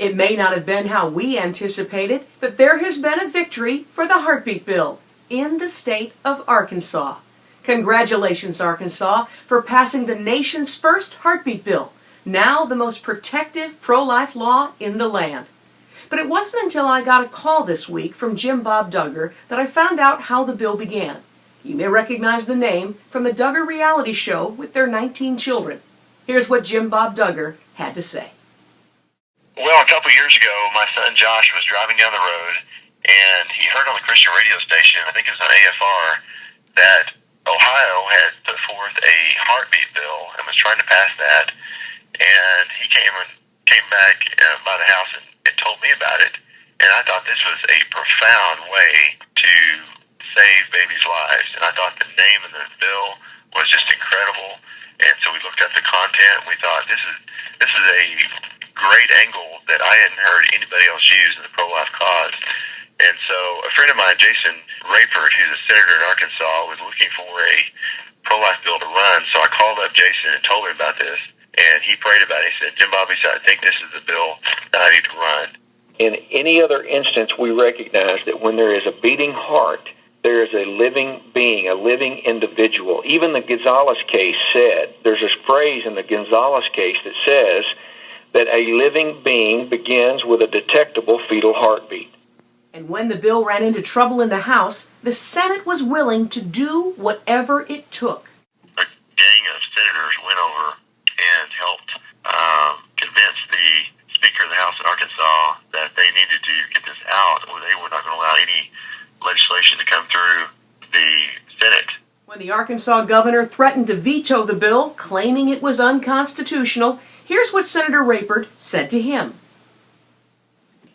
It may not have been how we anticipated, but there has been a victory for the heartbeat bill in the state of Arkansas. Congratulations, Arkansas, for passing the nation's first heartbeat bill, now the most protective pro-life law in the land. But it wasn't until I got a call this week from Jim Bob Duggar that I found out how the bill began. You may recognize the name from the Duggar reality show with their 19 children. Here's what Jim Bob Duggar had to say. Well, a couple years ago, my son Josh was driving down the road, and he heard on the Christian radio station, I think it was on AFR, that Ohio had put forth a heartbeat bill and was trying to pass that. And he came back by the house and told me about it. And I thought this was a profound way to save babies' lives. And I thought the name of the bill was just incredible. And so we looked at the content, and we thought this is a great angle that I hadn't heard anybody else use in the pro-life cause. And so a friend of mine, Jason Rayford, who's a senator in Arkansas, was looking for a pro-life bill to run. So I called up Jason and told him about this. And he prayed about it. He said, Jim Bobby said, I think this is the bill that I need to run. In any other instance, we recognize that when there is a beating heart, there is a living being, a living individual. Even the Gonzalez case said, there's this phrase in the Gonzalez case that says that a living being begins with a detectable fetal heartbeat. And when the bill ran into trouble in the House, the Senate was willing to do whatever it took. A gang of senators went over and helped convince the Speaker of the House in Arkansas that they needed to get this out, or they were not going to allow any legislation to come through the Senate. When the Arkansas governor threatened to veto the bill, claiming it was unconstitutional, here's what Senator Rayford said to him.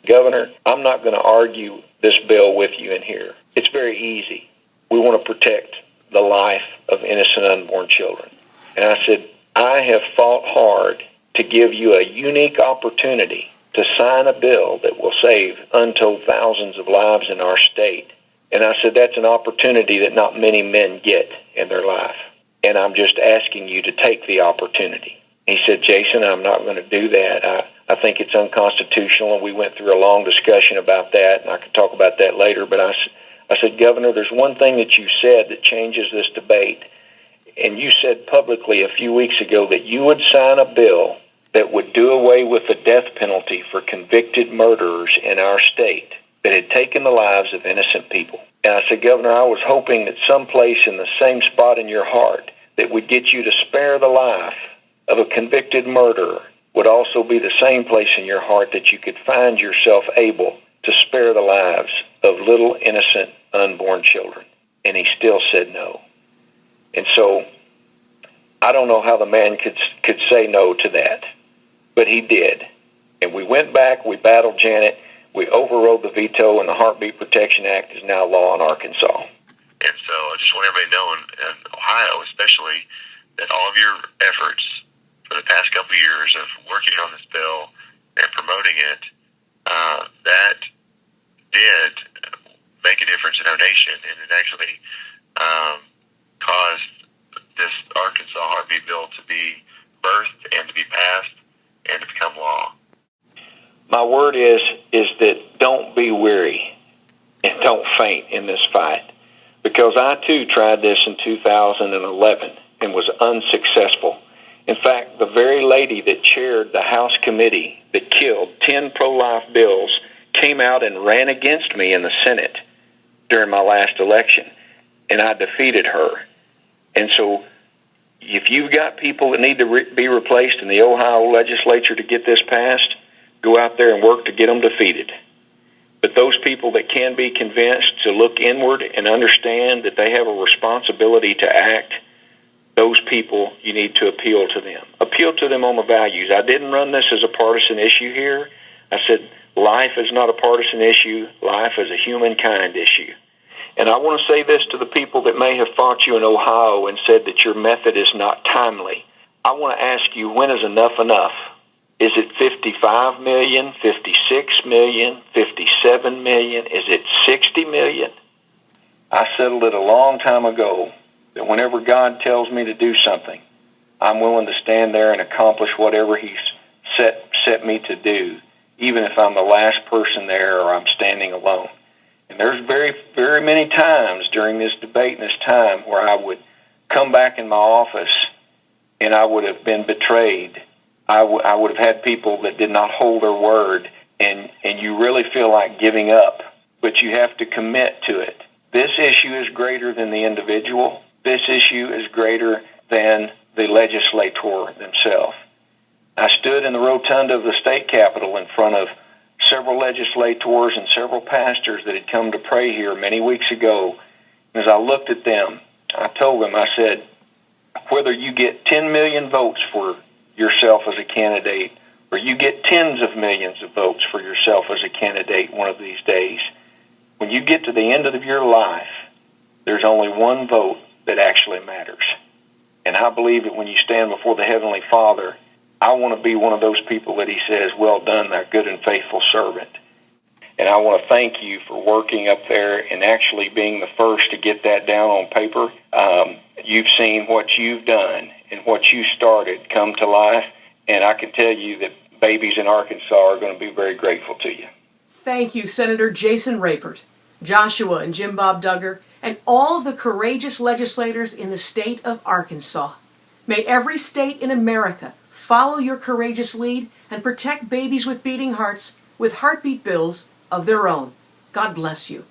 Governor, I'm not going to argue this bill with you in here. It's very easy. We want to protect the life of innocent unborn children. And I said, I have fought hard to give you a unique opportunity to sign a bill that will save untold thousands of lives in our state. And I said, that's an opportunity that not many men get in their life. And I'm just asking you to take the opportunity. He said, Jason, I'm not going to do that. I think it's unconstitutional, and we went through a long discussion about that, and I can talk about that later. But I said, Governor, there's one thing that you said that changes this debate. And you said publicly a few weeks ago that you would sign a bill that would do away with the death penalty for convicted murderers in our state that had taken the lives of innocent people. And I said, Governor, I was hoping that someplace in the same spot in your heart that would get you to spare the life of a convicted murderer would also be the same place in your heart that you could find yourself able to spare the lives of little innocent unborn children. And he still said no. And so I don't know how the man could say no to that, but he did. And we went back, we battled Janet, we overrode the veto, and the Heartbeat Protection Act is now law in Arkansas. And so I just want everybody to know, in Ohio especially, that all of your efforts for the past couple of years of working on this bill and promoting it, that did make a difference in our nation, and it actually caused this Arkansas Heartbeat Bill to be birthed and to be passed and to become law. My word is that don't be weary and don't faint in this fight, because I too tried this in 2011 and was unsuccessful. In fact, the very lady that chaired the House committee that killed 10 pro-life bills came out and ran against me in the Senate during my last election, and I defeated her. And so if you've got people that need to be replaced in the Ohio legislature to get this passed, go out there and work to get them defeated. But those people that can be convinced to look inward and understand that they have a responsibility to act, those people, you need to appeal to them. Appeal to them on the values. I didn't run this as a partisan issue here. I said life is not a partisan issue. Life is a humankind issue. And I want to say this to the people that may have fought you in Ohio and said that your method is not timely. I want to ask you, when is enough enough? Is it 55 million, 56 million, 57 million? Is it 60 million? I settled it a long time ago that whenever God tells me to do something, I'm willing to stand there and accomplish whatever He's set me to do even if I'm the last person there or I'm standing alone. And there's very, very many times during this debate and this time where I would come back in my office and I would have been betrayed. I would have had people that did not hold their word, and you really feel like giving up, but you have to commit to it. This issue is greater than the individual. This issue is greater than the legislator themselves. I stood in the rotunda of the state capitol in front of several legislators and several pastors that had come to pray here many weeks ago. And as I looked at them, I told them, I said, whether you get 10 million votes for yourself as a candidate, or you get tens of millions of votes for yourself as a candidate one of these days, when you get to the end of your life, there's only one vote that actually matters. And I believe that when you stand before the Heavenly Father, I want to be one of those people that He says, well done, thou good and faithful servant. And I want to thank you for working up there and actually being the first to get that down on paper. You've seen what you've done and what you started come to life, and I can tell you that babies in Arkansas are going to be very grateful to you. Thank you, Senator Jason Rapert, Joshua and Jim Bob Duggar, and all of the courageous legislators in the state of Arkansas. May every state in America follow your courageous lead and protect babies with beating hearts with heartbeat bills of their own. God bless you.